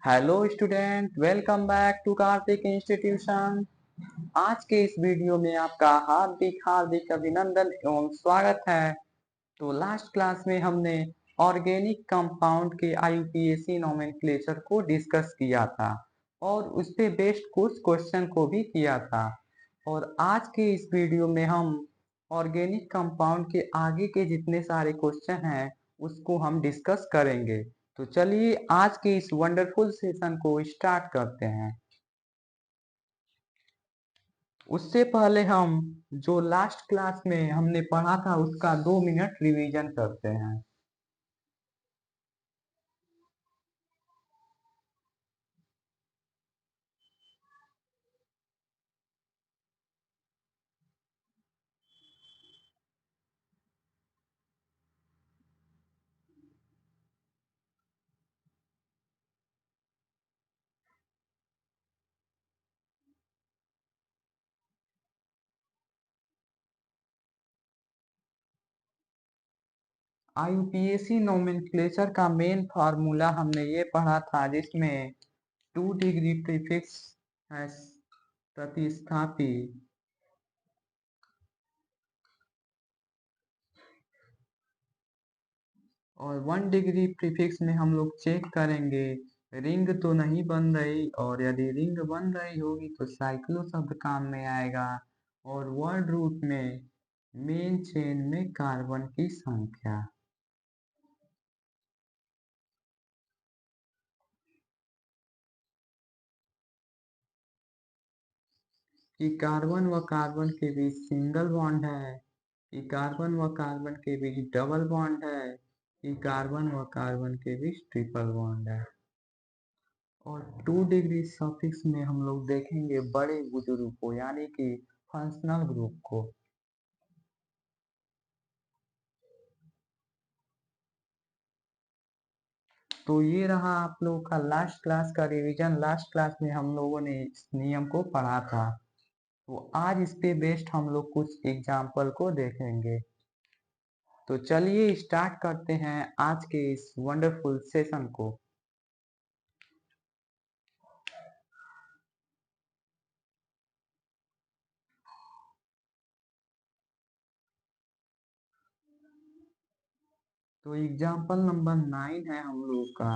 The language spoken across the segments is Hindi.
Hello student, welcome back to Kartik institution. आज के इस वीडियो में आपका हार्दिक हार्दिक अभिनंदन एवं स्वागत है। तो लास्ट क्लास में हमने ऑर्गेनिक कंपाउंड के आईयूपीएसी नोमेनक्लेचर को डिस्कस किया था और उस पे बेस्ड कुछ क्वेश्चन को भी किया था। और आज के इस वीडियो में हम ऑर्गेनिक कंपाउंड के आगे के जितने सारे क्वेश्चन हैं उसको हम डिस्कस करेंगे। तो चलिए आज के इस वंडरफुल सेशन को स्टार्ट करते हैं। उससे पहले हम जो लास्ट क्लास में हमने पढ़ा था उसका 2 मिनट रिवीजन करते हैं। आईयूपीएसी नोमेनक्लेचर का मेन फार्मूला हमने ये पढ़ा था जिसमें 2 डिग्री प्रीफिक्स है प्रतिस्थापी और 1 डिग्री प्रीफिक्स में हम लोग चेक करेंगे रिंग तो नहीं बन रही, और यदि रिंग बन रही होगी तो साइक्लो शब्द काम में आएगा। और वर्ड रूट में मेन चेन में कार्बन की संख्या कि कार्बन व कार्बन के बीच सिंगल बॉन्ड है, कि कार्बन व कार्बन के बीच डबल बॉन्ड है, कि कार्बन व कार्बन के बीच ट्रिपल बॉन्ड है। और 2 डिग्री सफिक्स में हम लोग देखेंगे बड़े बुजुर्ग को यानी कि फंक्शनल ग्रुप को। तो ये रहा आप लोगों का लास्ट क्लास का रिवीजन। लास्ट क्लास में हम लोगों ने इस नियम को पढ़ा था, तो आज इस पे बेस्ड हम लोग कुछ एग्जाम्पल को देखेंगे। तो चलिए स्टार्ट करते हैं आज के इस वंडरफुल सेशन को। तो एग्जाम्पल नंबर 9 है हम लोग का।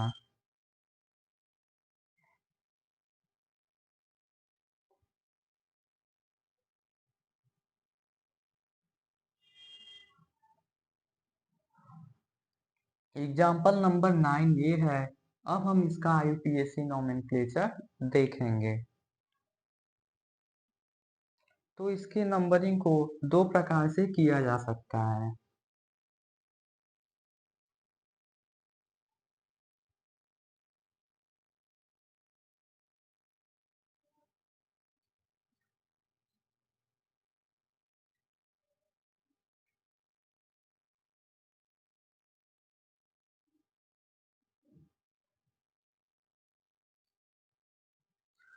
एग्जाम्पल नंबर 9 ये है। अब हम इसका आईयूपीएसी नोमेनक्लेचर देखेंगे। तो इसके नंबरिंग को दो प्रकार से किया जा सकता है।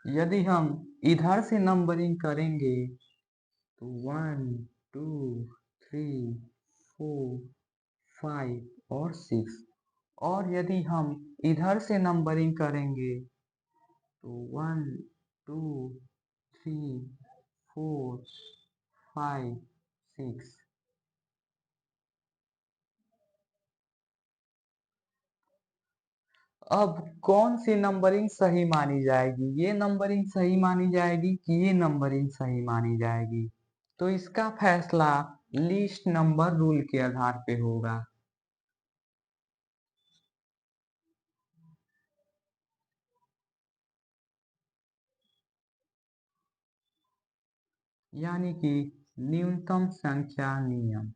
यदि हम इधर से नंबरिंग करेंगे तो 1 2 3 4 5 और 6। और यदि हम इधर से नंबरिंग करेंगे तो 1 2 3 4 5 6। अब कौन सी नंबरिंग सही मानी जाएगी? ये नंबरिंग सही मानी जाएगी कि ये नंबरिंग सही मानी जाएगी? तो इसका फैसला लीस्ट नंबर रूल के आधार पे होगा। यानी कि न्यूनतम संख्या नियम।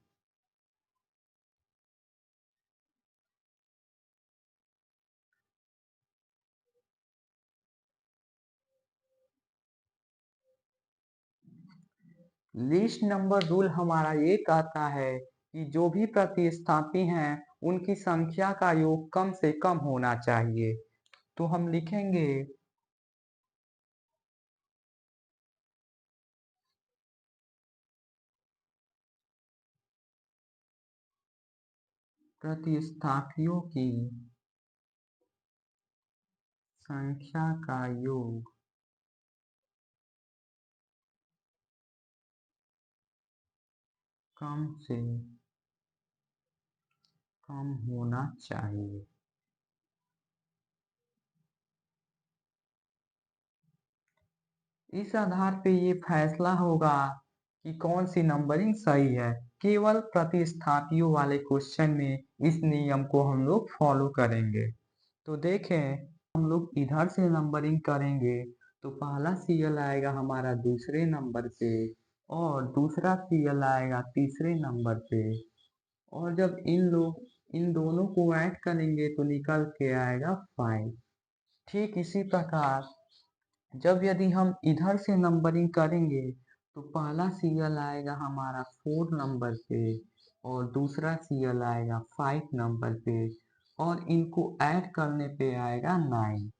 लीस्ट नंबर रूल हमारा ये कहता है कि जो भी प्रतिस्थापी हैं उनकी संख्या का योग कम से कम होना चाहिए। तो हम लिखेंगे प्रतिस्थापियों की संख्या का योग कम से कम होना चाहिए। इस आधार पे ये फैसला होगा कि कौन सी नंबरिंग सही है। केवल प्रतिस्थापियों वाले क्वेश्चन में इस नियम को हम लोग फॉलो करेंगे। तो देखें, हम लोग इधर से नंबरिंग करेंगे तो पहला सीरियल आएगा हमारा दूसरे नंबर पे और दूसरा सीरियल आएगा तीसरे नंबर पे। और जब इन दोनों को ऐड करेंगे तो निकल के आएगा 5। ठीक इसी प्रकार जब यदि हम इधर से नंबरिंग करेंगे तो पहला सीरियल आएगा हमारा 4 नंबर पे और दूसरा सीरियल आएगा 5 नंबर पे और इनको ऐड करने पे आएगा 9।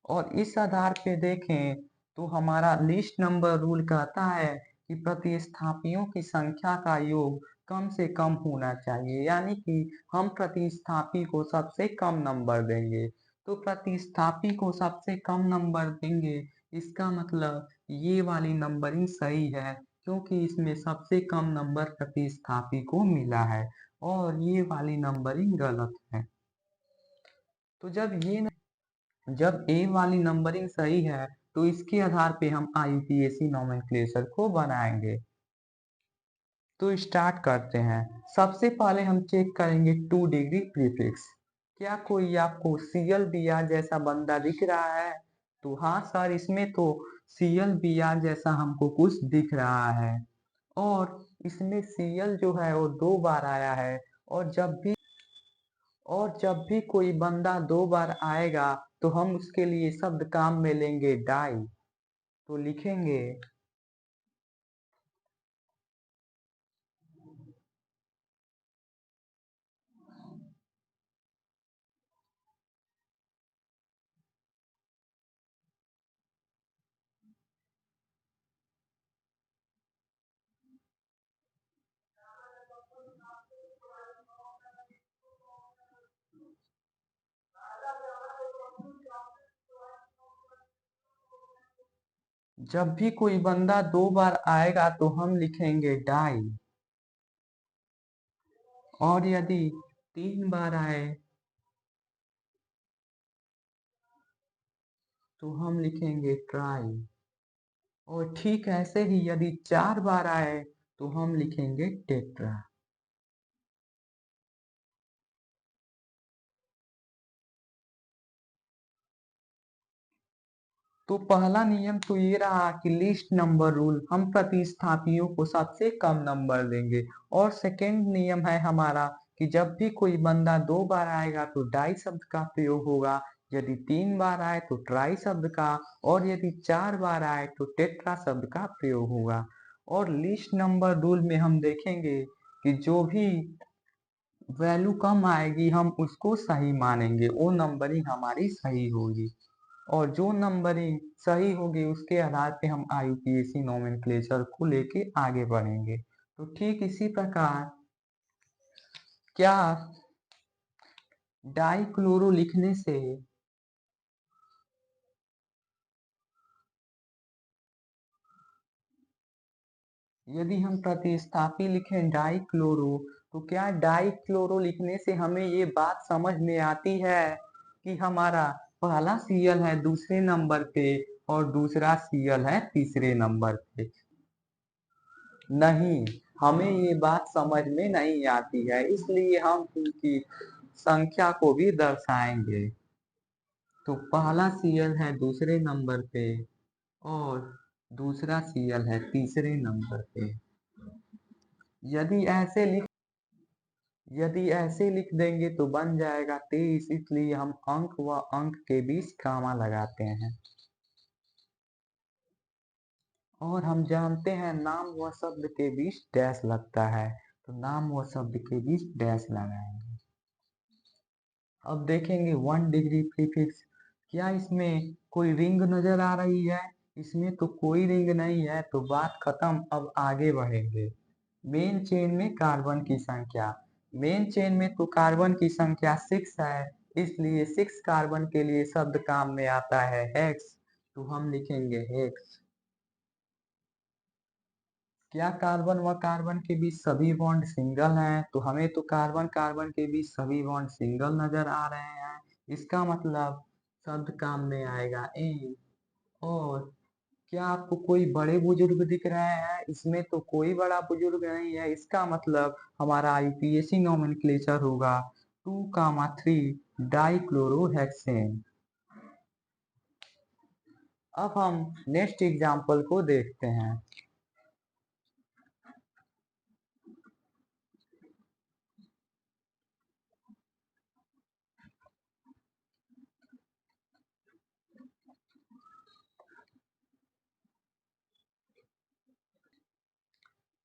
और इस आधार पे देखें तो हमारा लिस्ट नंबर रूल कहता है कि प्रतिस्थापियों की संख्या का योग कम से कम होना चाहिए, यानी कि हम प्रतिस्थापी को सबसे कम नंबर देंगे। तो प्रतिस्थापी को सबसे कम नंबर देंगे, इसका मतलब ये वाली नंबरिंग सही है क्योंकि इसमें सबसे कम नंबर प्रतिस्थापी को मिला है और ये वाली नंबरिंग गलत है। तो जब ए वाली नंबरिंग सही है तो इसके आधार पे हम आईयूपीएसी नोमेनक्लेचर को बनाएंगे। तो स्टार्ट करते हैं। सबसे पहले हम चेक करेंगे 2 डिग्री प्रीफिक्स। क्या कोई आपको सीएल बी आर जैसा बंदा दिख रहा है? तो हाँ सर, इसमें तो सीएल बी आर जैसा हमको कुछ दिख रहा है और इसमें सीएल जो है वो 2 बार आया है और जब भी कोई बंदा 2 बार आएगा तो हम उसके लिए शब्द काम में लेंगे डाई। तो लिखेंगे जब भी कोई बंदा 2 बार आएगा तो हम लिखेंगे डाई और यदि 3 बार आए तो हम लिखेंगे ट्राई और ठीक ऐसे ही यदि 4 बार आए तो हम लिखेंगे टेट्रा। तो पहला नियम तो ये रहा कि लिस्ट नंबर रूल, हम प्रतिस्थापियों को सबसे कम नंबर देंगे। और सेकंड नियम है हमारा कि जब भी कोई बंदा 2 बार आएगा तो डाई शब्द का प्रयोग होगा, यदि 3 बार आए तो ट्राई शब्द का और यदि 4 बार आए तो टेट्रा शब्द का प्रयोग होगा। और लिस्ट नंबर रूल में हम देखेंगे कि जो भी वैल्यू कम आएगी हम उसको सही मानेंगे, वो नंबरिंग हमारी सही होगी और जो नंबरिंग सही होगी उसके आधार पे हम आईयूपीएसी नोमेनक्लेचर को लेके आगे बढ़ेंगे। तो ठीक इसी प्रकार क्या डाइक्लोरो लिखने से यदि हम प्रतिस्थापी लिखें डाइक्लोरो तो क्या डाइक्लोरो लिखने से हमें ये बात समझ में आती है कि हमारा पहला सीएल है दूसरे नंबर पे और दूसरा सीएल है तीसरे नंबर पे? नहीं, हमें ये बात समझ में नहीं आती है, इसलिए हम उनकी संख्या को भी दर्शाएंगे। तो पहला सीएल है दूसरे नंबर पे और दूसरा सीएल है तीसरे नंबर पे। यदि ऐसे लिख यदि ऐसे लिख देंगे तो बन जाएगा 23, इसलिए हम अंक व अंक के बीच कामा लगाते हैं। और हम जानते हैं नाम व शब्द के बीच डैश लगता है, तो नाम व शब्द के बीच डैश लगाएंगे। अब देखेंगे 1 डिग्री प्रीफिक्स। क्या इसमें कोई रिंग नजर आ रही है? इसमें तो कोई रिंग नहीं है, तो बात खत्म। अब आगे बढ़ेंगे। मेन चेन में कार्बन की संख्या। मेन चेन में तो कार्बन की संख्या 6 है, इसलिए 6 कार्बन के लिए शब्द काम में आता है हेक्स, तो हम लिखेंगे हेक्स। क्या कार्बन व कार्बन के बीच सभी बॉन्ड सिंगल हैं? तो हमें तो कार्बन कार्बन के बीच सभी बॉन्ड सिंगल नजर आ रहे हैं। इसका मतलब शब्द काम में आएगा एन। और क्या आपको कोई बड़े बुजुर्ग दिख रहे हैं? इसमें तो कोई बड़ा बुजुर्ग नहीं है। इसका मतलब हमारा आईपीएसी नोमेनक्लेचर होगा 2,3 डाइक्लोरोहेक्सेन। अब हम नेक्स्ट एग्जाम्पल को देखते हैं।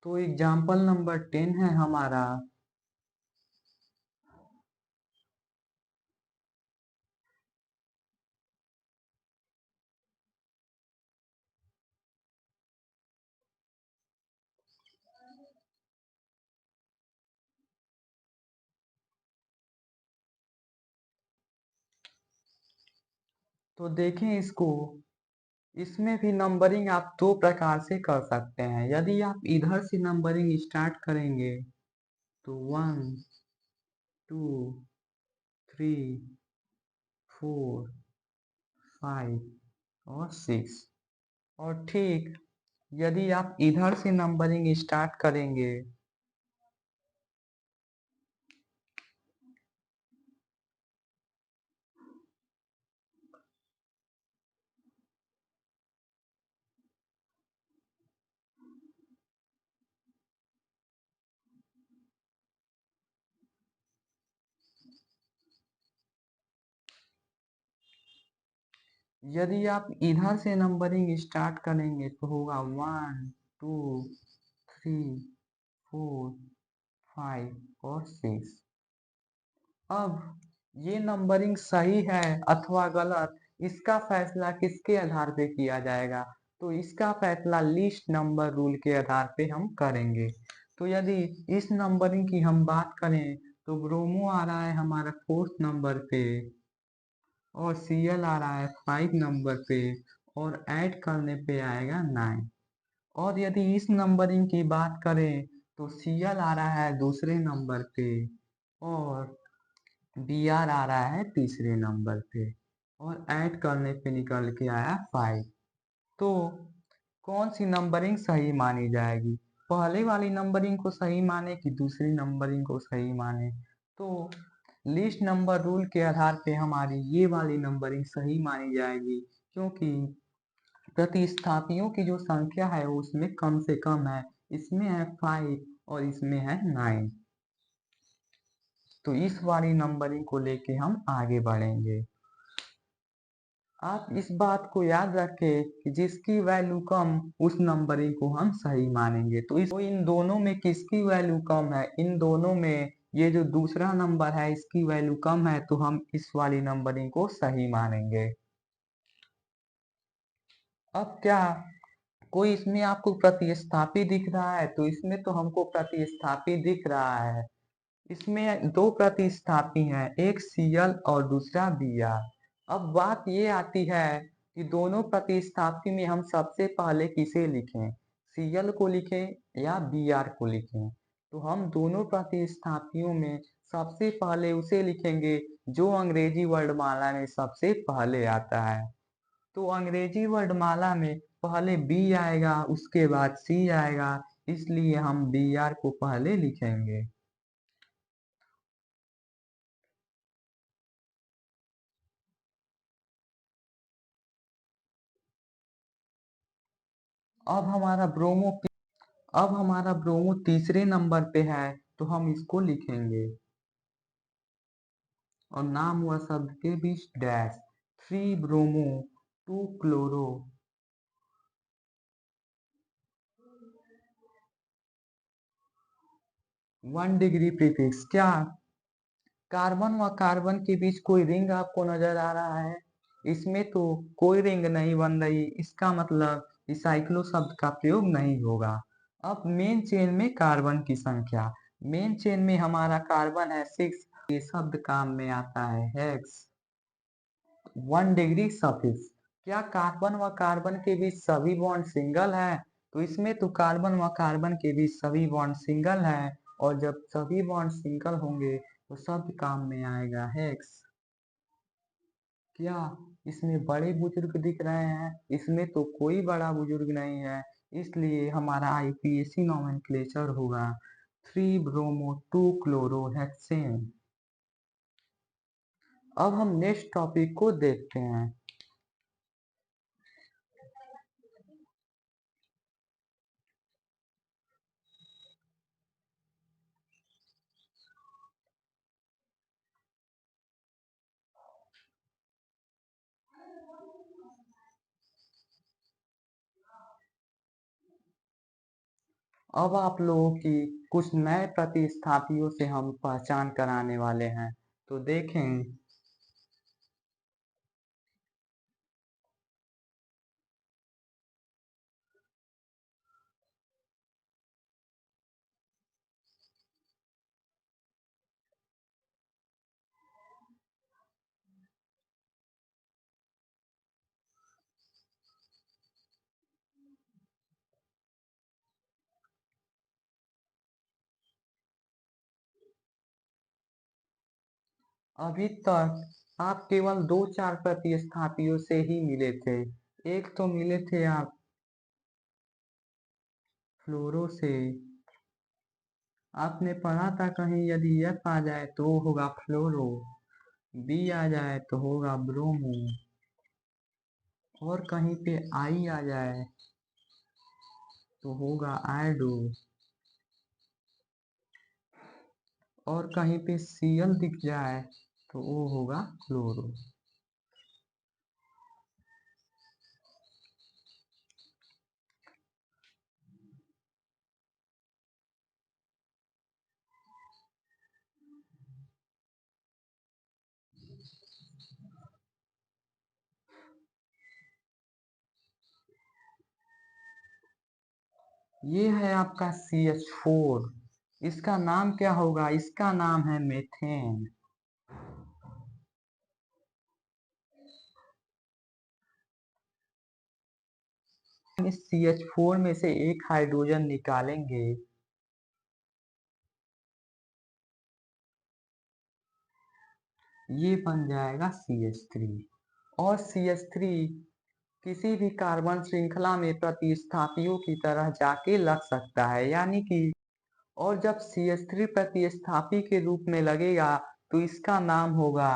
तो एग्जाम्पल नंबर 10 है हमारा। तो देखें इसको, इसमें भी नंबरिंग आप दो प्रकार से कर सकते हैं। यदि आप इधर से नंबरिंग स्टार्ट करेंगे तो 1, 2, 3, 4, 5 और 6। और ठीक यदि आप इधर से नंबरिंग स्टार्ट करेंगे यदि आप इधर से नंबरिंग स्टार्ट करेंगे तो होगा 1, 2, 3, 4, 5 और 6। अब ये नंबरिंग सही है अथवा गलत, इसका फैसला किसके आधार पे किया जाएगा? तो इसका फैसला लिस्ट नंबर रूल के आधार पे हम करेंगे। तो यदि इस नंबरिंग की हम बात करें तो ब्रोमो आ रहा है हमारा 4th नंबर पे और Cl आ रहा है 5 नंबर पे और ऐड करने पे आएगा 9। और यदि इस नंबरिंग की बात करें तो Cl आ रहा है दूसरे नंबर पे और Br आ रहा है तीसरे नंबर पे और ऐड करने पे निकल के आया 5। तो कौन सी नंबरिंग सही मानी जाएगी? पहले वाली नंबरिंग को सही माने कि दूसरी नंबरिंग को सही माने? तो लिस्ट नंबर रूल के आधार पे हमारी ये वाली नंबरिंग सही मानी जाएगी, क्योंकि प्रतिस्थापियों की जो संख्या है वो उसमें कम से कम है। इसमें है 5 और इसमें है 9। तो इस वाली नंबरिंग को लेके हम आगे बढ़ेंगे। आप इस बात को याद रखें कि जिसकी वैल्यू कम उस नंबरिंग को हम सही मानेंगे। तो इन दोनों में किसकी वैल्यू कम है? इन दोनों में ये जो दूसरा नंबर है इसकी वैल्यू कम है, तो हम इस वाली नंबरिंग को सही मानेंगे। अब क्या कोई इसमें आपको प्रतिस्थापी दिख रहा है? तो इसमें तो हमको प्रतिस्थापी दिख रहा है। इसमें दो प्रतिस्थापी हैं, एक Cl और दूसरा Br। अब बात ये आती है कि दोनों प्रतिस्थापी में हम सबसे पहले किसे लिखें, Cl को लिखें या Br को लिखें? तो हम दोनों प्रतिस्थापियों में सबसे पहले उसे लिखेंगे जो अंग्रेजी वर्णमाला में सबसे पहले आता है। तो अंग्रेजी वर्णमाला में पहले B आएगा, उसके बाद C आएगा, इसलिए हम Br को पहले लिखेंगे। अब हमारा ब्रोमो तीसरे नंबर पे है, तो हम इसको लिखेंगे और नाम हुआ शब्द के बीच dash 3 bromo 2 chloro 1 degree prefix. क्या कार्बन व कार्बन के बीच कोई रिंग आपको नजर आ रहा है? इसमें तो कोई रिंग नहीं बन रही, इसका मतलब रिसाइक्लो शब्द का प्रयोग नहीं होगा। अब मेन चेन में कार्बन की संख्या, मेन चेन में हमारा कार्बन है 6 ये शब्द काम में आता है हेक्स। 1 degree suffix. क्या कार्बन व कार्बन के बीच सभी बॉन्ड सिंगल है? तो इसमें तो कार्बन व कार्बन के बीच सभी बॉन्ड सिंगल है, और जब सभी बॉन्ड सिंगल होंगे तो शब्द काम में आएगा हेक्स। क्या इसमें बड़े बुजुर्ग दिख रहे हैं? इसमें तो कोई बड़ा बुजुर्ग नहीं है, इसलिए हमारा आईपीएसी नोमेनक्लेचर होगा 3 ब्रोमो 2 क्लोरोहेक्सेन। अब हम नेक्स्ट टॉपिक को देखते हैं। अब आप लोगों की कुछ नए प्रतिस्थापियों से हम पहचान कराने वाले हैं, तो देखें। अभी तक आप केवल 2-4 प्रतिस्थापियों से ही मिले थे। एक तो मिले थे आप फ्लोरो से। आपने पढ़ा था कहीं यदि एफ आ जाए तो वो होगा फ्लोरो, बी आ जाए तो होगा ब्रोमो, और कहीं पे आई आ जाए तो होगा आयोडो, और कहीं पे सीएल दिख जाए तो वो होगा क्लोरो। ये है आपका CH4। इसका नाम क्या होगा? इसका नाम है मेथेन। इस CH4 में से एक हाइड्रोजन निकालेंगे, ये बन जाएगा CH3। और CH3 किसी भी कार्बन श्रृंखला में प्रतिस्थापियों की तरह जाके लग सकता है, यानी कि और जब CH3 प्रतिस्थापी के रूप में लगेगा तो इसका नाम होगा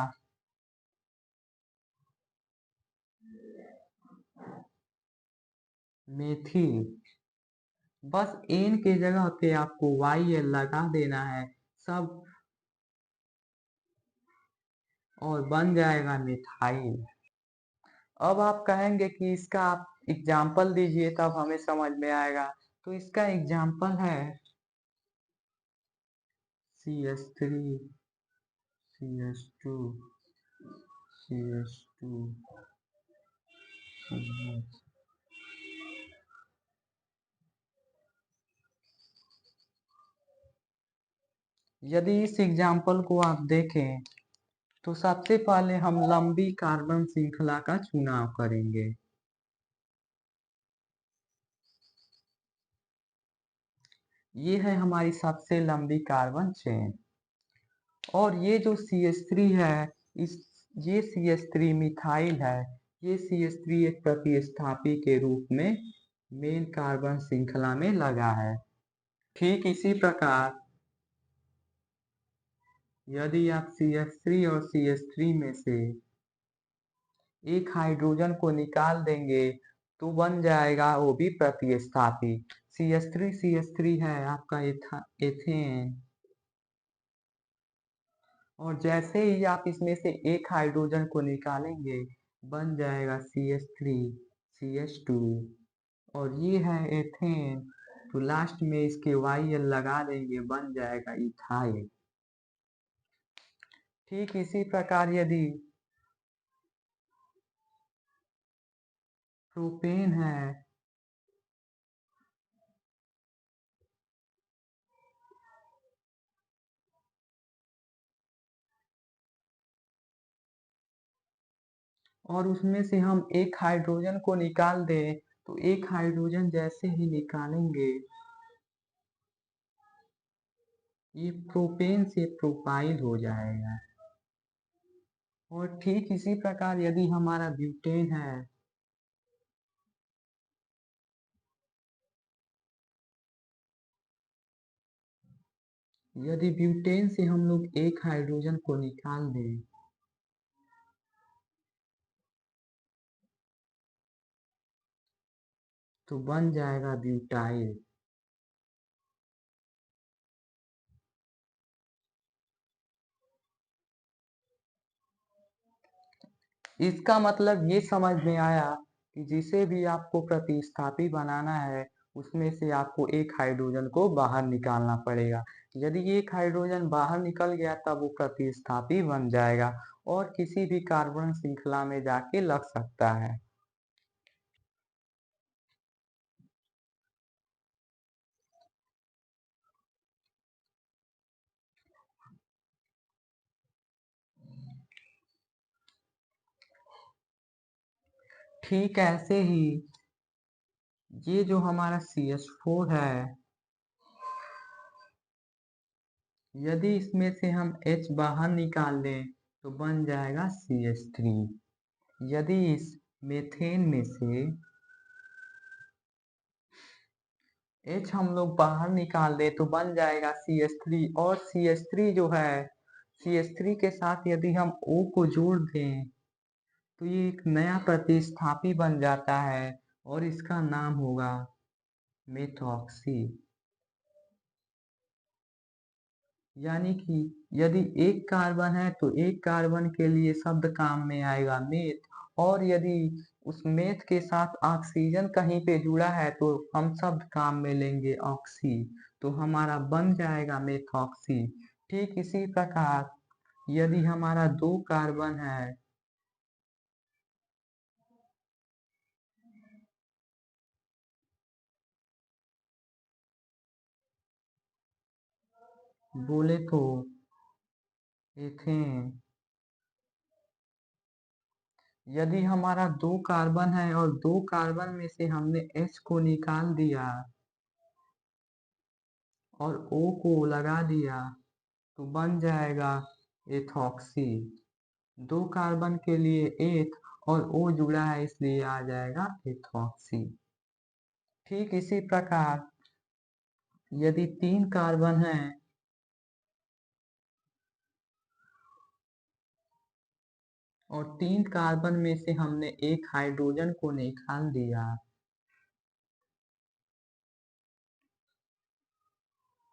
मेथिल। बस एन के जगह पे आपको YL लगा देना है सब, और बन जाएगा मिथाइल। अब आप कहेंगे कि इसका आप एग्जाम्पल दीजिए तब हमें समझ में आएगा। तो इसका एग्जाम्पल है CH3 CH2 CH2। यदि इस एग्जाम्पल को आप देखें तो सबसे पहले हम लंबी कार्बन श्रृंखला का चुनाव करेंगे। ये है हमारी सबसे लंबी कार्बन चेन, और ये जो CH3 है, इस ये CH3 मिथाइल है। ये CH3 एक प्रतिस्थापी के रूप में मेन कार्बन श्रृंखला में लगा है। ठीक इसी प्रकार यदि आप CH3 और CH3 में से एक हाइड्रोजन को निकाल देंगे तो बन जाएगा वो भी प्रतिस्थापी। CH3 है आपका एथेन, और जैसे ही आप इसमें से एक हाइड्रोजन को निकालेंगे बन जाएगा CH3 CH2, और ये है एथेन, तो लास्ट में इसके YL लगा देंगे बन जाएगा इथाइल। ठीक इसी प्रकार यदि प्रोपेन है, और उसमें से हम एक हाइड्रोजन को निकाल दें तो एक हाइड्रोजन जैसे ही निकालेंगे ये प्रोपेन से प्रोपाइल हो जाएगा। और ठीक इसी प्रकार यदि हमारा ब्यूटेन है, यदि ब्यूटेन से हम लोग एक हाइड्रोजन को निकाल दें तो बन जाएगा ब्यूटाइल। इसका मतलब ये समझ में आया कि जिसे भी आपको प्रतिस्थापी बनाना है उसमें से आपको एक हाइड्रोजन को बाहर निकालना पड़ेगा। यदि एक हाइड्रोजन बाहर निकल गया तब वो प्रतिस्थापी बन जाएगा और किसी भी कार्बन श्रृंखला में जाके लग सकता है। ठीक ऐसे ही ये जो हमारा CH4 है, यदि इसमें से हम H बाहर निकाल दें तो बन जाएगा CH3। यदि इस मेथेन में से H हम लोग बाहर निकाल दे तो बन जाएगा CH3 और CH3 जो है CH3 के साथ यदि हम O को जोड़ दें तो ये एक नया प्रतिस्थापी बन जाता है और इसका नाम होगा मेथॉक्सी। यानी कि यदि एक कार्बन है तो एक कार्बन के लिए शब्द काम में आएगा मेथ, और यदि उस मेथ के साथ ऑक्सीजन कहीं पे जुड़ा है तो हम शब्द काम में लेंगे ऑक्सी, तो हमारा बन जाएगा मेथॉक्सी। ठीक इसी प्रकार यदि हमारा दो कार्बन है बोले तो एथेन, यदि हमारा दो कार्बन है और दो कार्बन में से हमने H को निकाल दिया और O को लगा दिया तो बन जाएगा एथॉक्सी। दो कार्बन के लिए एथ और O जुड़ा है इसलिए आ जाएगा एथॉक्सी। ठीक इसी प्रकार यदि तीन कार्बन है और तीन कार्बन में से हमने एक हाइड्रोजन को निकाल दिया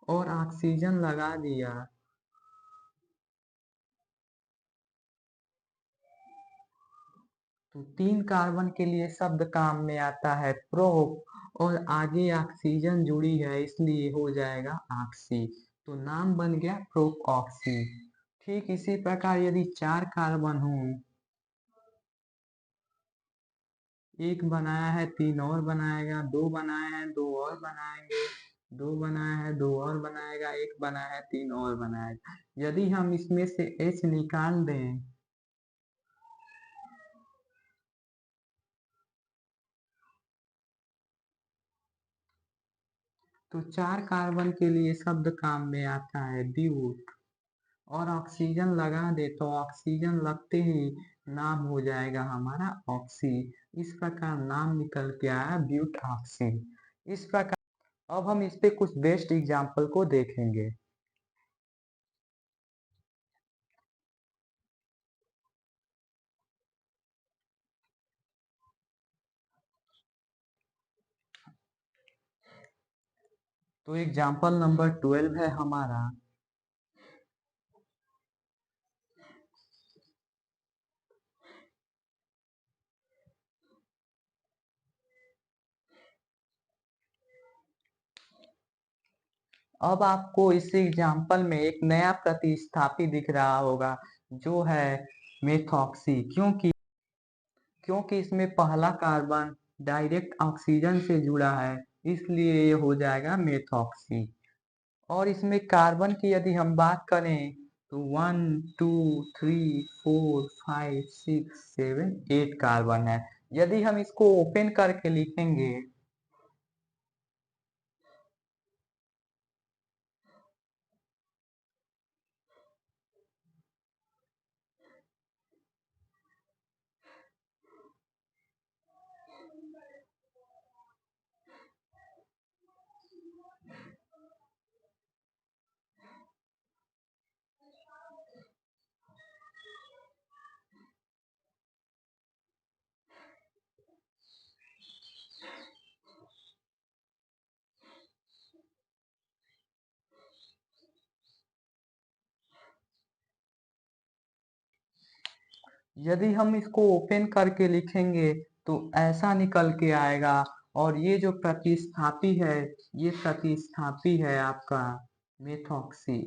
और ऑक्सीजन लगा दिया तो तीन कार्बन के लिए शब्द काम में आता है प्रोप और आगे ऑक्सीजन जुड़ी है इसलिए हो जाएगा ऑक्सी, तो नाम बन गया प्रोप ऑक्सी। ठीक इसी प्रकार यदि चार कार्बन हो, एक बनाया है तीन और बनाएगा, दो बनाए हैं दो और बनाएंगे, दो बनाया है दो और बनाएगा, एक बनाया है तीन और बनाएगा। यदि हम इसमें से H निकाल दें तो चार कार्बन के लिए शब्द काम में आता है ब्यूट, और ऑक्सीजन लगा दे तो ऑक्सीजन लगते ही नाम हो जाएगा हमारा ऑक्सी। इस प्रकार नाम निकल के आया ब्यूट ऑक्सी। इस प्रकार अब हम इस पे कुछ बेस्ट एग्जाम्पल को देखेंगे। तो एग्जाम्पल नंबर 12 है हमारा, अब आपको इस एग्जाम्पल में एक नया प्रतिस्थापी दिख रहा होगा जो है मेथॉक्सी, क्योंकि इसमें पहला कार्बन डायरेक्ट ऑक्सीजन से जुड़ा है इसलिए ये हो जाएगा मेथॉक्सी। और इसमें कार्बन की यदि हम बात करें तो 1 2 3 4 5 6 7 8 कार्बन है। यदि हम इसको ओपन करके लिखेंगे यदि हम इसको ओपन करके लिखेंगे तो ऐसा निकल के आएगा। और ये जो प्रतिस्थापी है, ये प्रतिस्थापी है आपका मेथॉक्सी।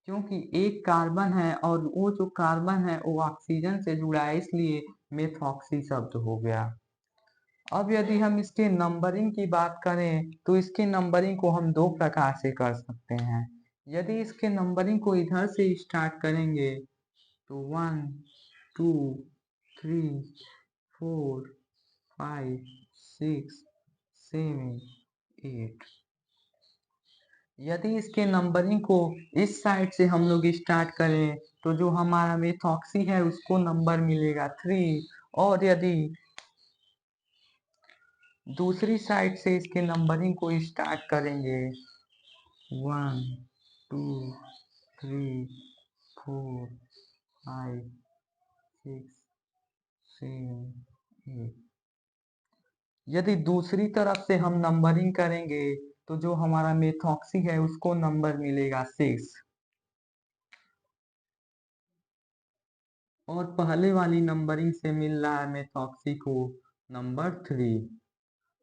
क्योंकि एक कार्बन है और वो जो कार्बन है वो ऑक्सीजन से जुड़ा है, इसलिए मेथॉक्सी शब्द हो गया। अब यदि हम इसके नंबरिंग की बात करें तो इसके नंबरिंग को हम दो प्रकार से कर सकते हैं। यदि इसके नंबरिंग को इधर से स्टार्ट करेंगे तो 1 2 3 4 5 6 7 8। यदि इसके नंबरिंग को इस साइड से हम लोग स्टार्ट करें तो जो हमारा मेथॉक्सी है उसको नंबर मिलेगा 3। और यदि दूसरी साइड से इसके नंबरिंग को स्टार्ट करेंगे 1 2 3 4 5 6 7 8। यदि दूसरी तरफ से हम नंबरिंग करेंगे तो जो हमारा मेथॉक्सी है उसको नंबर मिलेगा 6। और पहले वाली नंबरिंग से मिल रहा है मेथॉक्सी को नंबर 3।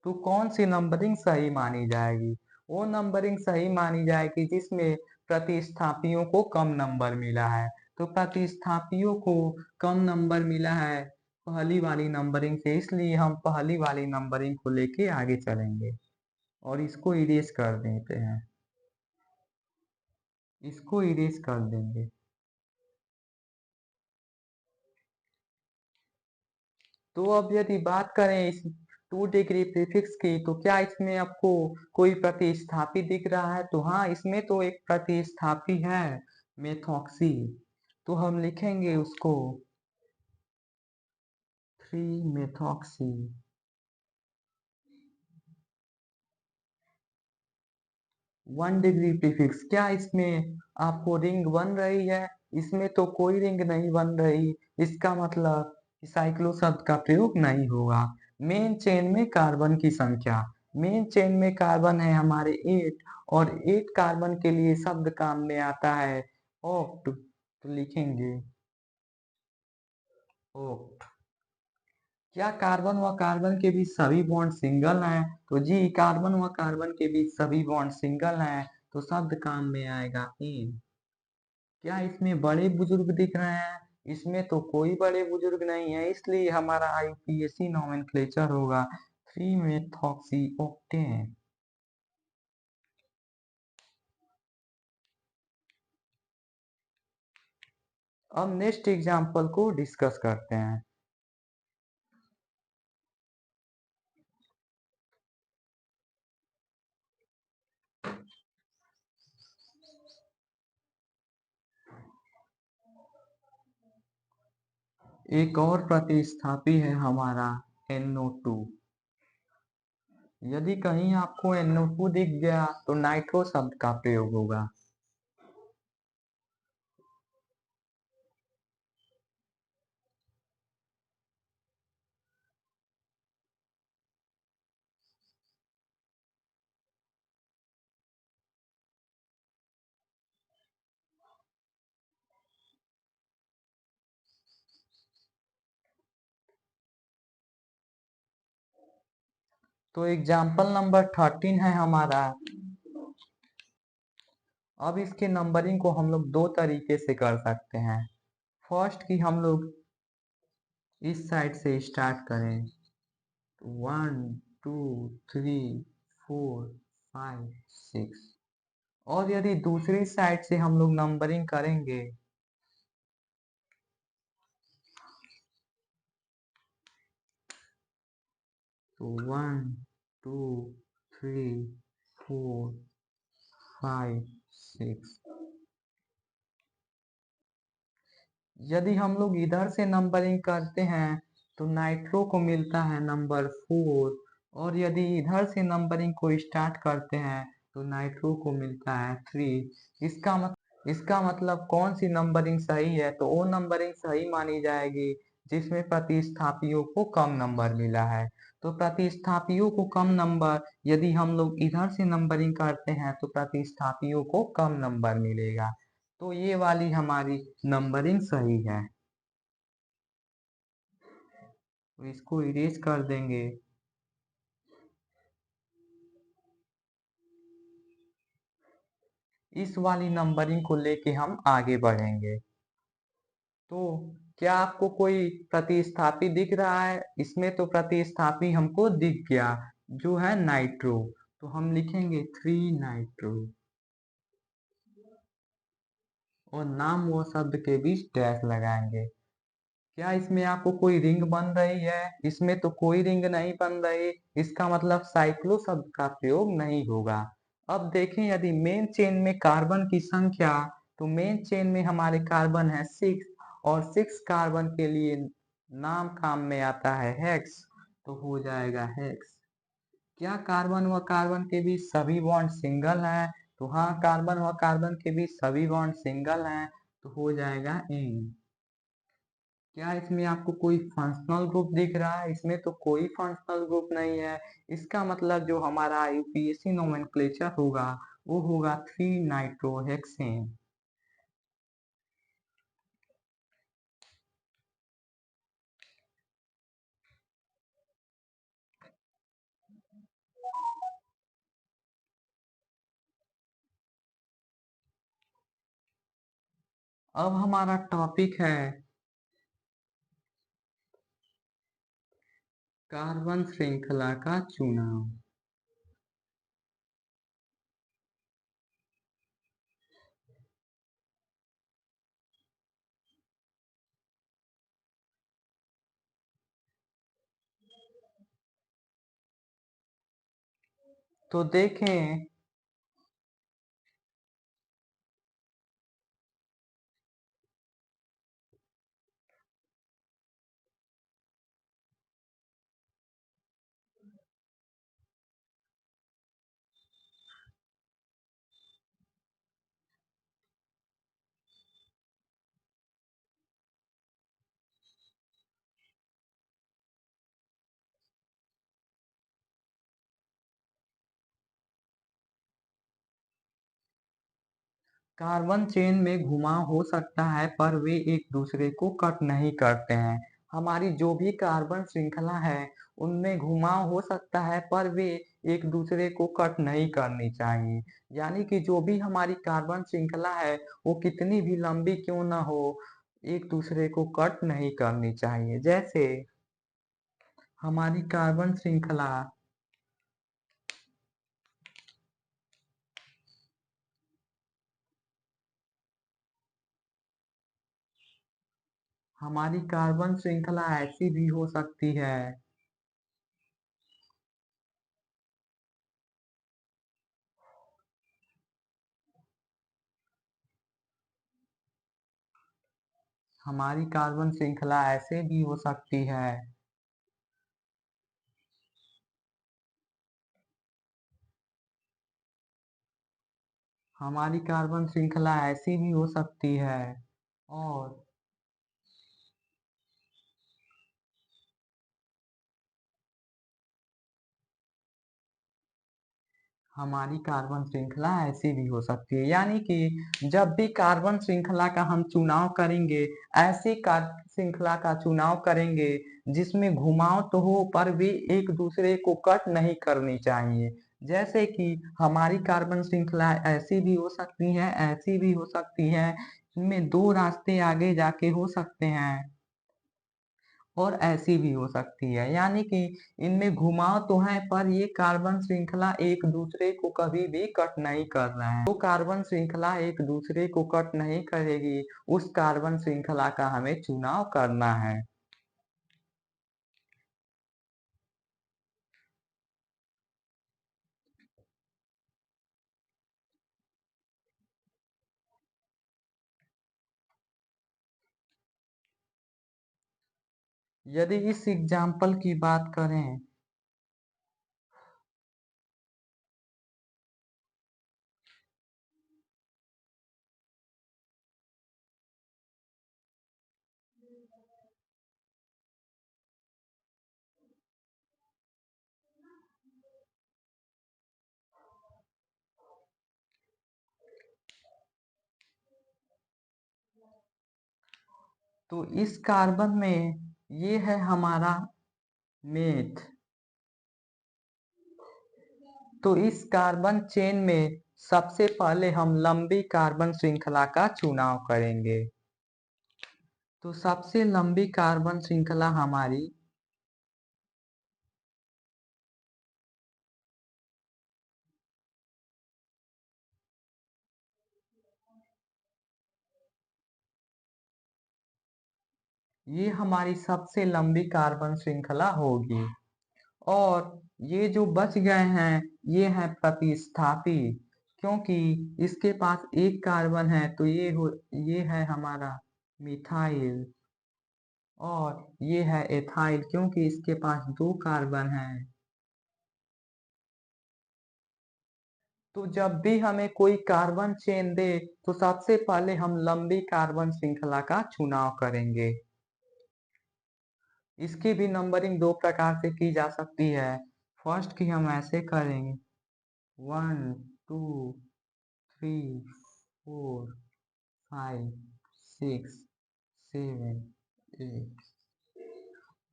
तो कौन सी नंबरिंग सही मानी जाएगी? वो नंबरिंग सही मानी जाएगी जिसमें प्रतिस्थापियों को कम नंबर मिला है। तो प्रतिस्थापियों को कम नंबर मिला है पहली वाली नंबरिंग से, इसलिए हम पहली वाली नंबरिंग को लेके आगे चलेंगे। और इसको इरेज कर देते हैं, इसको इरेज कर देंगे। तो अब यदि बात करें इस 2 डिग्री प्रीफिक्स की तो क्या इसमें आपको कोई प्रतिस्थापी दिख रहा है? तो हाँ, इसमें तो एक प्रतिस्थापी है मेथॉक्सी। तो हम लिखेंगे उसको 3 मेथॉक्सी। 1 डिग्री प्रीफिक्स, क्या इसमें आपको रिंग बन रही है? इसमें तो कोई रिंग नहीं बन रही, इसका मतलब साइक्लो शब्द का प्रयोग नहीं होगा। मेन चेन में कार्बन की संख्या, मेन चेन में कार्बन है हमारे 8 और 8 कार्बन के लिए शब्द काम में आता है ऑक्ट। तो लिखेंगे ऑक्ट। क्या कार्बन व कार्बन के बीच सभी बॉन्ड सिंगल हैं? तो जी, कार्बन व कार्बन के बीच सभी बॉन्ड सिंगल हैं, तो शब्द काम में आएगा इन। क्या इसमें बड़े बुजुर्ग दिख रहे हैं? इसमें तो कोई बड़े बुजुर्ग नहीं है, इसलिए हमारा आईपीएसी नोमेनक्लेचर होगा 3 मेथॉक्सी ऑक्टेन। अब नेक्स्ट एग्जांपल को डिस्कस करते हैं। एक और प्रतिस्थापी है हमारा NO2। यदि कहीं आपको NO2 दिख गया तो नाइट्रो शब्द का प्रयोग होगा। तो एग्जाम्पल नंबर 13 है हमारा। अब इसके नंबरिंग को हम लोग दो तरीके से कर सकते हैं। फर्स्ट की हम लोग इस साइड से स्टार्ट करें, 1 2 3 4 5 6। और यदि दूसरी साइड से हम लोग नंबरिंग करेंगे तो 1 2 3 4 5 6, यदि हम लोग इधर से नंबरिंग करते हैं तो नाइट्रो को मिलता है नंबर 4, और यदि इधर से नंबरिंग को स्टार्ट करते हैं तो नाइट्रो को मिलता है 3। इसका मतलब कौन सी नंबरिंग सही है, तो वो नंबरिंग सही मानी जाएगी जिसमें प्रतिस्थापियों को कम नंबर मिला है। तो प्रतिस्थापियों को कम नंबर, यदि हम लोग इधर से नंबरिंग करते हैं तो प्रतिस्थापियों को कम नंबर मिलेगा। तो ये वाली हमारी नंबरिंग सही है, तो इसको इरेज कर देंगे। इस वाली नंबरिंग को लेके हम आगे बढ़ेंगे। तो क्या आपको कोई प्रतिस्थापी दिख रहा है? इसमें तो प्रतिस्थापी हमको दिख गया जो है नाइट्रो, तो हम लिखेंगे 3 नाइट्रो और नाम व शब्द के बीच डैश लगाएंगे। क्या इसमें आपको कोई रिंग बन रही है? इसमें तो कोई रिंग नहीं बन रही, इसका मतलब साइक्लो शब्द का प्रयोग नहीं होगा। अब देखें यदि मेन चेन में कार्बन की संख्या, तो मेन चेन में हमारे कार्बन है 6, और 6 कार्बन के लिए नाम काम में आता है हेक्स, तो हो जाएगा हेक्स। क्या कार्बन व कार्बन के बीच सभी बॉन्ड सिंगल हैं? तो हाँ, कार्बन व कार्बन के बीच सभी बॉन्ड सिंगल हैं, तो हो जाएगा एन। क्या इसमें आपको कोई फंक्शनल ग्रुप दिख रहा है? इसमें तो कोई फंक्शनल ग्रुप नहीं है, इसका मतलब जो हमारा यूपीएससी नोमेनक्लेचर होगा वो होगा 3 नाइट्रोहेक्सेन। अब हमारा टॉपिक है कार्बन श्रृंखला का चुनाव। तो देखें, कार्बन चेन में घुमाव हो सकता है पर वे एक दूसरे को कट नहीं करते हैं। हमारी जो भी कार्बन श्रृंखला है उनमें घुमाव हो सकता है पर वे एक दूसरे को कट नहीं करनी चाहिए। यानी कि जो भी हमारी कार्बन श्रृंखला है वो कितनी भी लंबी क्यों ना हो, एक दूसरे को कट नहीं करनी चाहिए। जैसे हमारी कार्बन श्रृंखला हमारी कार्बन श्रृंखला ऐसी भी हो सकती है। हमारी कार्बन श्रृंखला ऐसे भी हो सकती है। हमारी कार्बन श्रृंखला ऐसी भी हो सकती है, और हमारी कार्बन श्रृंखला ऐसी भी हो सकती है। यानी कि जब भी कार्बन श्रृंखला का हम चुनाव करेंगे, ऐसी श्रृंखला का चुनाव करेंगे जिसमें घुमाव तो हो पर भी एक दूसरे को कट नहीं करनी चाहिए। जैसे कि हमारी कार्बन श्रृंखला ऐसी भी हो सकती है, ऐसी भी हो सकती है, इनमें दो रास्ते आगे जाके हो सकते हैं, और ऐसी भी हो सकती है, यानी कि इनमें घुमाव तो है पर ये कार्बन श्रृंखला एक दूसरे को कभी भी कट नहीं कर रहे हैं। तो कार्बन श्रृंखला एक दूसरे को कट नहीं करेगी, उस कार्बन श्रृंखला का हमें चुनाव करना है। यदि इस एग्जाम्पल की बात करें तो इस कार्बन में ये है हमारा मेथ। तो इस कार्बन चेन में सबसे पहले हम लंबी कार्बन श्रृंखला का चुनाव करेंगे। तो सबसे लंबी कार्बन श्रृंखला हमारी ये हमारी सबसे लंबी कार्बन श्रृंखला होगी। और ये जो बच गए हैं ये है प्रतिस्थापी, क्योंकि इसके पास एक कार्बन है तो ये है हमारा मिथाइल। और ये है एथाइल, क्योंकि इसके पास दो कार्बन है। तो जब भी हमें कोई कार्बन चेन दे तो सबसे पहले हम लंबी कार्बन श्रृंखला का चुनाव करेंगे। इसकी भी नंबरिंग दो प्रकार से की जा सकती है। फर्स्ट की हम ऐसे करेंगे 1 2 3 4 5 6 7 8।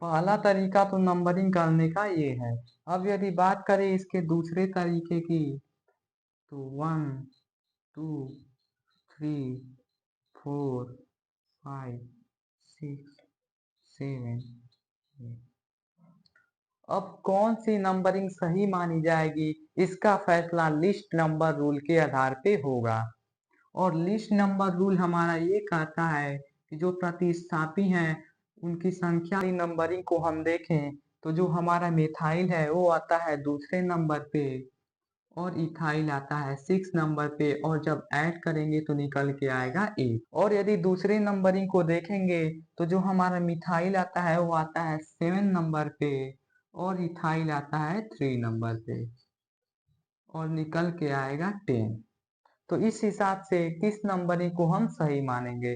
पहला तरीका तो नंबरिंग करने का ये है। अब यदि बात करें इसके दूसरे तरीके की तो 1 2 3 4 5 6 7 8। अब कौन सी नंबरिंग सही मानी जाएगी इसका फैसला लिस्ट नंबर रूल के आधार पे होगा। और लिस्ट नंबर रूल हमारा ये कहता है कि जो प्रतिस्थापी हैं उनकी संख्या नंबरिंग को हम देखें तो जो हमारा मिथाइल है वो आता है दूसरे नंबर पे और इथाइल आता है 6 नंबर पे, और जब ऐड करेंगे तो निकल के आएगा 8। और यदि दूसरे नंबरिंग को देखेंगे तो जो हमारा मिथाइल आता है वो आता है 7 नंबर पे और इथाइल आता है 3 नंबर पे और निकल के आएगा 10। तो इस हिसाब से किस नंबरिंग को हम सही मानेंगे?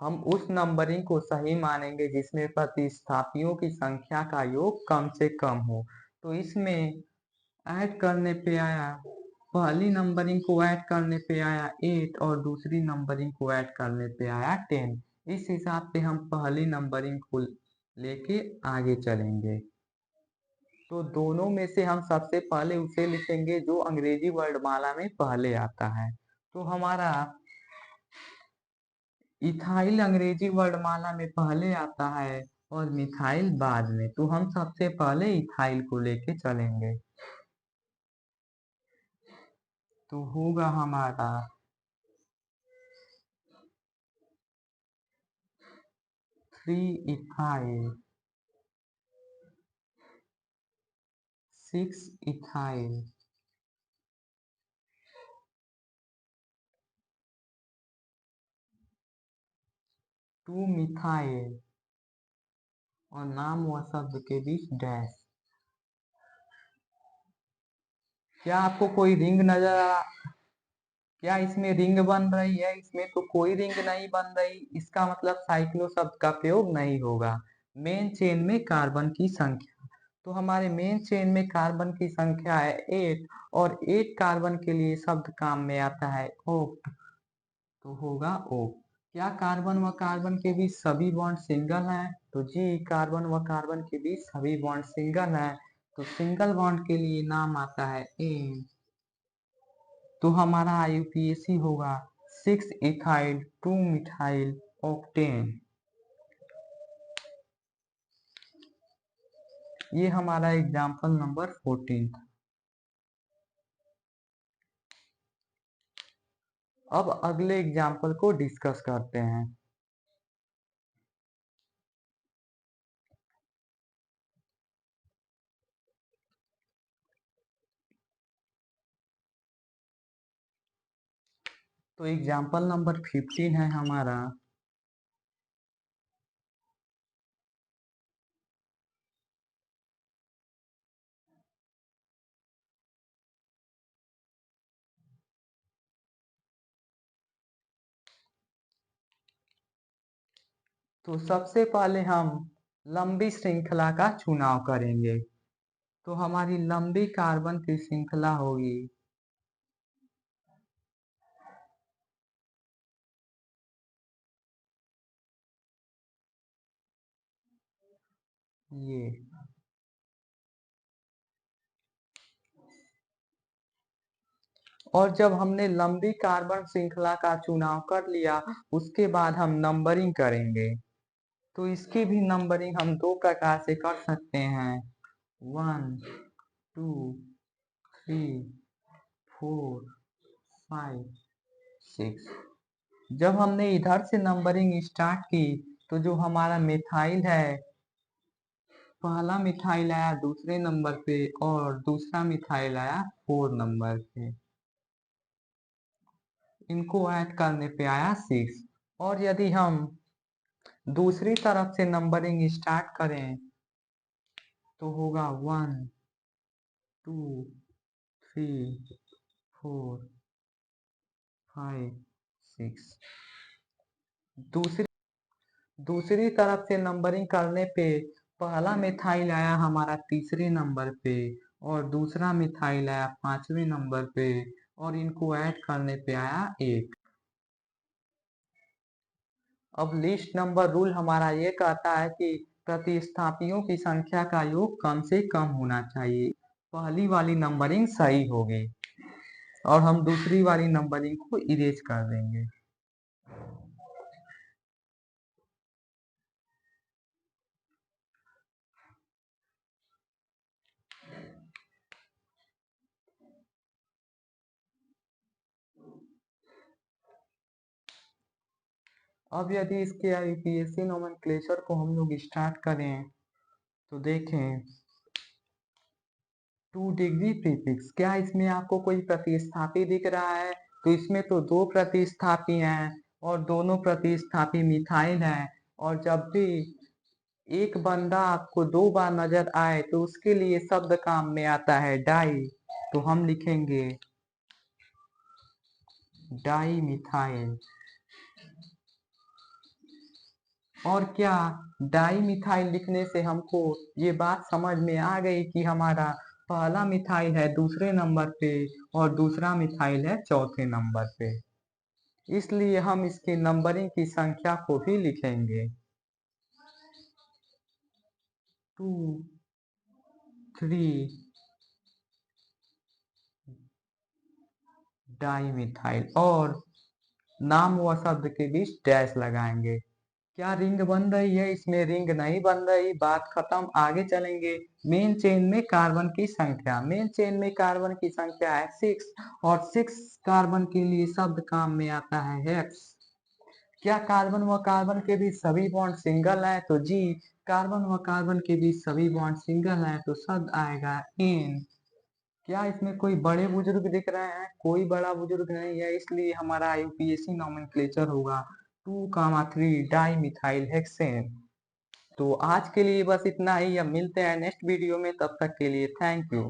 हम उस नंबरिंग को सही मानेंगे जिसमें प्रतिस्थापियों की संख्या का योग कम से कम हो। तो इसमें ऐड करने पे आया, पहली नंबरिंग को ऐड करने पे आया 8 और दूसरी नंबरिंग को ऐड करने पे आया 10। इस हिसाब से हम पहली नंबरिंग को लेके आगे चलेंगे। तो दोनों में से हम सबसे पहले उसे लिखेंगे जो अंग्रेजी वर्णमाला में पहले आता है। तो हमारा इथाइल अंग्रेजी वर्णमाला में पहले आता है और मिथाइल बाद में, तो हम सबसे पहले इथाइल को लेके चलेंगे। तो होगा हमारा 3 इथाइल 6 इथाइल 2 मिथाइल और नाम व शब्द के बीच डैश। क्या आपको कोई रिंग नजर आ, क्या इसमें रिंग बन रही है? इसमें तो कोई रिंग नहीं बन रही, इसका मतलब साइक्लो शब्द का प्रयोग नहीं होगा। मेन चेन में कार्बन की संख्या, तो हमारे मेन चेन में कार्बन की संख्या है 8 और 8 कार्बन के लिए शब्द काम में आता है ओक्ट, तो होगा ओक्ट। क्या कार्बन व कार्बन के बीच सभी बॉन्ड सिंगल हैं? तो जी, कार्बन व कार्बन के बीच सभी बॉन्ड सिंगल हैं। तो सिंगल बॉन्ड के लिए नाम आता है एन। तो हमारा IUPAC होगा 6 इथाइल 2 मिथाइल ऑक्टेन। ये हमारा एग्जाम्पल नंबर 14 था। अब अगले एग्जाम्पल को डिस्कस करते हैं। तो एग्जाम्पल नंबर 15 है हमारा। तो सबसे पहले हम लंबी श्रृंखला का चुनाव करेंगे। तो हमारी लंबी कार्बन की श्रृंखला होगी ये। और जब हमने लंबी कार्बन श्रृंखला का चुनाव कर लिया, उसके बाद हम नंबरिंग करेंगे। तो इसकी भी नंबरिंग हम दो प्रकार से कर सकते हैं, 1 2 3 4 5 6। जब हमने इधर से नंबरिंग स्टार्ट की तो जो हमारा मिथाइल है, पहला मिथाइल आया दूसरे नंबर पे और दूसरा मिथाइल आया 4 नंबर पे। इनको ऐड करने पे आया 6। और यदि हम दूसरी तरफ से नंबरिंग स्टार्ट करें तो होगा 1 2 3 4 5 6। दूसरी तरफ से नंबरिंग करने पे पहला मिथाइल आया हमारा तीसरे नंबर पे और दूसरा मिथाइल आया 5वें नंबर पे और इनको ऐड करने पे आया 1। अब लिस्ट नंबर रूल हमारा ये कहता है कि प्रतिस्थापियों की संख्या का योग कम से कम होना चाहिए। पहली वाली नंबरिंग सही होगी और हम दूसरी वाली नंबरिंग को इरेज कर देंगे। अब यदि इसके आईयूपीएसी नोमेनक्लेचर को हम लोग स्टार्ट करें तो देखें 2 डिग्री प्रीफिक्स, क्या इसमें आपको कोई प्रतिस्थापी दिख रहा है? तो इसमें तो दो प्रतिस्थापी हैं और दोनों प्रतिस्थापी मिथाइल हैं। और जब भी एक बंदा आपको दो बार नजर आए तो उसके लिए शब्द काम में आता है डाई। तो हम लिखेंगे डाई मिथाइल। और क्या डाई मिथाइल लिखने से हमको ये बात समझ में आ गई कि हमारा पहला मिथाइल है दूसरे नंबर पे और दूसरा मिथाइल है चौथे नंबर पे। इसलिए हम इसकी नंबरिंग की संख्या को भी लिखेंगे 2 3 डाई मिथाइल और नाम व शब्द के बीच डैश लगाएंगे। क्या रिंग बन रही है? इसमें रिंग नहीं बन रही, बात खत्म। आगे चलेंगे। मेन चेन में कार्बन की संख्या, मेन चेन में कार्बन की संख्या है 6 और 6 कार्बन के लिए शब्द काम में आता है हेक्स। क्या कार्बन व कार्बन के बीच सभी बॉन्ड सिंगल है? तो जी, कार्बन व कार्बन के बीच सभी बॉन्ड सिंगल है तो शब्द आएगा इन। क्या इसमें कोई बड़े बुजुर्ग दिख रहे हैं? कोई बड़ा बुजुर्ग नहीं है, इसलिए हमारा यूपीएससी नोमेनक्लेचर होगा 2,3 डाई मिथाइल हेक्सेन। तो आज के लिए बस इतना ही। अब मिलते हैं नेक्स्ट वीडियो में, तब तक के लिए थैंक यू।